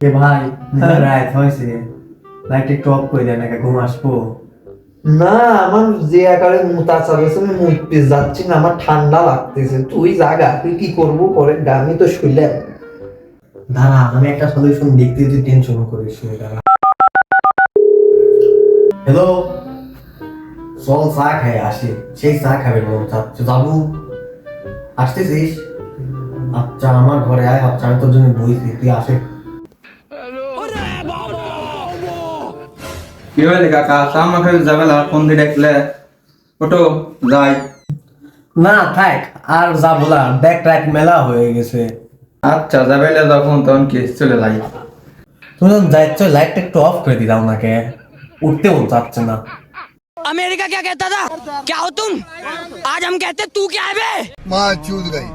কে ভাই রাত হয়েছে, লাইট একটু অফ করে দেন, একা ঘুম আসবো। না, আমার যে আকারে মুতা চালাচ্ছে আমি মুততে যাচ্ছি না, আমার ঠান্ডা লাগতেছে। তুই জাগা, তুই কি করবো করে আমি তো শুইলে। দাঁড়া, আমি একটা সলিউশন দেখতে, তুই টেনশন করিস না, দাঁড়া। হ্যালো, চল চা খাই আসি, সেই চা খাবে মন চাচ্ছে। যাবো, আসতেছিস? আচ্ছা আমার ঘরে আয়, আচ্ছা আমি তোর জন্য বইছি, তুই আসে। কি হইলে কাকা, চা মাখাই ঝামেলা, ফোন দিয়ে ডাকলে ওটো যাই। না থাক, আর যাবো না, দেখ রাত মেলা হয়ে গেছে। আচ্ছা যাবেলে যখন তখন কি চলে যাই। তুমি যখন যাইছো লাইটটা একটু অফ করে দিলাম, ওনাকে উঠতে মন চাচ্ছে না। अमेरिका क्या कहता था? क्या हो तुम? आज हम कहते तू क्या है बे? माँ चूत गई।